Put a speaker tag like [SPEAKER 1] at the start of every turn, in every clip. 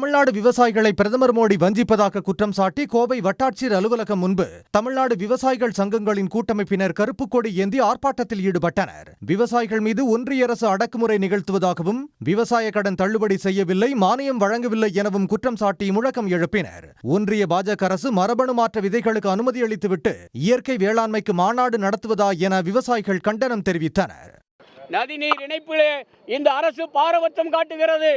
[SPEAKER 1] தமிழ்நாடு விவசாயிகளை பிரதமர் மோடி வஞ்சிப்பதாக குற்றம் சாட்டி கோவை வட்டாட்சியர் அலுவலகம் முன்பு தமிழ்நாடு விவசாயிகள் சங்கங்களின் கூட்டமைப்பினர் கருப்பு கொடி ஏந்தி ஆர்ப்பாட்டத்தில் ஈடுபட்டனர். விவசாயிகள் மீது ஒன்றிய அரசு அடக்குமுறை நிகழ்த்துவதாகவும், விவசாய கடன் தள்ளுபடி செய்யவில்லை, மானியம் வழங்கவில்லை எனவும் குற்றம் சாட்டி முழக்கம் எழுப்பினர். ஒன்றிய பாஜக அரசு மரபணு மாற்ற விதைகளுக்கு அனுமதி அளித்துவிட்டு இயற்கை வேளாண்மைக்கு மாநாடு நடத்துவதா என விவசாயிகள் கண்டனம் தெரிவித்தனர்.
[SPEAKER 2] நதிநீர் இணைப்பிலே இந்த அரசு பாரபட்சம் காட்டுகிறது.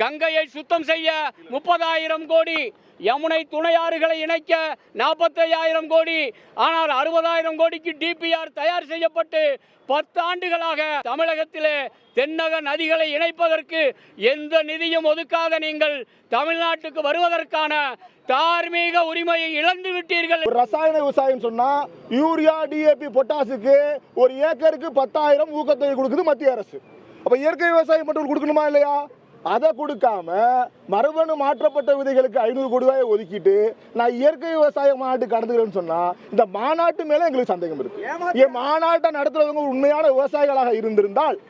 [SPEAKER 2] கங்கையை சுத்தம் செய்ய 30,000 கோடி, யமுனை துணையாறுகளை இணைக்க 45,000 கோடி, ஆனால் 60,000 கோடிக்கு டிபிஆர் தயார் செய்யப்பட்டு 10 ஆண்டுகளாக தமிழகத்திலே தென்னக நதிகளை இணைப்பதற்கு எந்த நிதியும் ஒதுக்காத நீங்கள் தமிழ்நாட்டுக்கு வருவதற்கான தார்மீக உரிமையை இழந்து விட்டீர்கள்.
[SPEAKER 3] ரசாயன விவசாயம் சொன்னா யூரியா, டிஏபி, பொட்டாசுக்கு ஒரு ஏக்கருக்கு 10,000 ஊக்கத்தொகை கொடுக்குது மத்திய அரசு. அப்ப இயற்கை விவசாயம் மட்டும் கொடுக்கணுமா இல்லையா? அதை கொடுக்காம மரபணு மாற்றப்பட்ட விதைகளுக்கு 500 கோடி ரூபாயை ஒதுக்கிட்டு நான் இயற்கை விவசாய மாநாட்டு கடந்துக்கிறேன்னு சொன்னா இந்த மாநாட்டு மேல எங்களுக்கு சந்தேகம் இருக்கு. என் மாநாட்டை நடத்துறவங்க உண்மையான விவசாயிகளாக இருந்திருந்தால்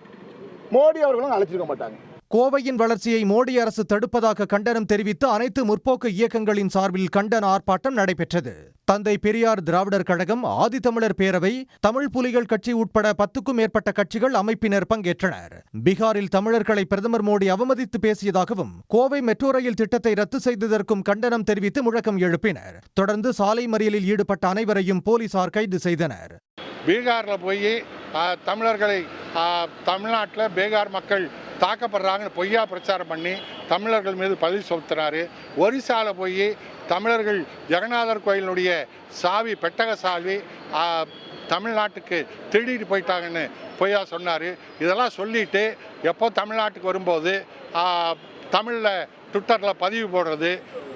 [SPEAKER 3] மோடி அவர்களும் அழைச்சிருக்க மாட்டாங்க.
[SPEAKER 1] கோவையின் வளர்ச்சியை மோடி அரசு தடுப்பதாக கண்டனம் தெரிவித்து அனைத்து முற்போக்கு இயக்கங்களின் சார்பில் கண்டன ஆர்ப்பாட்டம் நடைபெற்றது. தந்தை பெரியார் திராவிடர் கழகம், ஆதித்தமிழர் பேரவை, தமிழ் புலிகள் கட்சி உட்பட 10க்கும் மேற்பட்ட கட்சிகள் அமைப்பினர் பங்கேற்றனர். பீகாரில் தமிழர்களை பிரதமர் மோடி அவமதித்து பேசியதாகவும், கோவை மெட்ரோ ரயில் திட்டத்தை ரத்து செய்ததற்கும் கண்டனம் தெரிவித்து முழக்கம் எழுப்பினர். தொடர்ந்து சாலை மறியலில் ஈடுபட்ட அனைவரையும் போலீசார் கைது செய்தனர்.
[SPEAKER 4] பீகாரில் போய் தமிழர்களை தமிழ்நாட்டில் பீகார் மக்கள் தாக்கப்படுறாங்கன்னு பொய்யா பிரச்சாரம் பண்ணி தமிழர்கள் மீது பழி சுமத்தினார். ஒரிசாவில் போய் தமிழர்கள் ஜெகநாதர் கோயிலுடைய சாவி, பெட்டக சாவி தமிழ்நாட்டுக்கு திருடிட்டு போயிட்டாங்கன்னு பொய்யா சொன்னார். இதெல்லாம் சொல்லிட்டு எப்போ தமிழ்நாட்டுக்கு வரும்போது தமிழில் ட்விட்டரில் பதிவு போடுறது,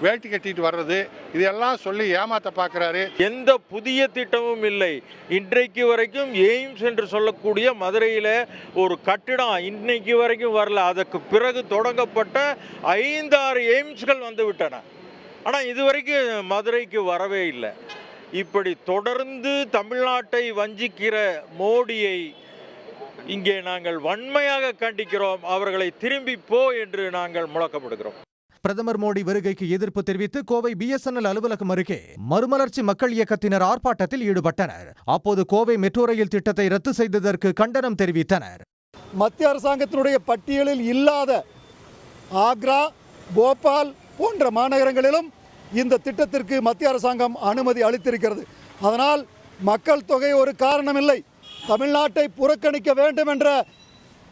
[SPEAKER 4] வேட்டி கட்டிட்டு வர்றது, இதெல்லாம் சொல்லி ஏமாத்த பார்க்குறாரு.
[SPEAKER 5] எந்த புதிய திட்டமும் இல்லை. இன்றைக்கு வரைக்கும் எய்ம்ஸ் என்று சொல்லக்கூடிய மதுரையில் ஒரு கட்டிடம் இன்னைக்கு வரைக்கும் வரல. அதற்கு பிறகு தொடங்கப்பட்ட 5-6 எய்ம்ஸ்கள் வந்து விட்டன. ஆனால் இதுவரைக்கும் மதுரைக்கு வரவே இல்லை. இப்படி தொடர்ந்து தமிழ்நாட்டை வஞ்சிக்கிற மோடியை இங்கே நாங்கள் வன்மையாக கண்டிக்கிறோம். அவர்களை திரும்பி போ என்று நாங்கள் முழக்கமிடுகிறோம்.
[SPEAKER 1] பிரதமர் மோடி வருகைக்கு எதிர்ப்பு தெரிவித்து கோவை பிஎஸ்என்எல் அலுவலகம் அருகே மறுமலர்ச்சி மக்கள் இயக்கத்தினர் ஆர்ப்பாட்டத்தில் ஈடுபட்டனர். அப்போது கோவை மெட்ரோ ரயில் திட்டத்தை ரத்து செய்ததற்கு கண்டனம் தெரிவித்தனர்.
[SPEAKER 3] மத்திய அரசாங்கத்தினுடைய பட்டியலில் இல்லாத ஆக்ரா, போபால் போன்ற மாநகரங்களிலும் இந்த திட்டத்திற்கு மத்திய அரசாங்கம் அனுமதி அளித்திருக்கிறது. அதனால் மக்கள் தொகை ஒரு காரணமில்லை. தமிழ்நாட்டை புறக்கணிக்க வேண்டும் என்ற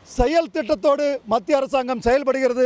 [SPEAKER 3] செயல் திட்டத்தோடு மத்திய அரசாங்கம் செயல்படுகிறது.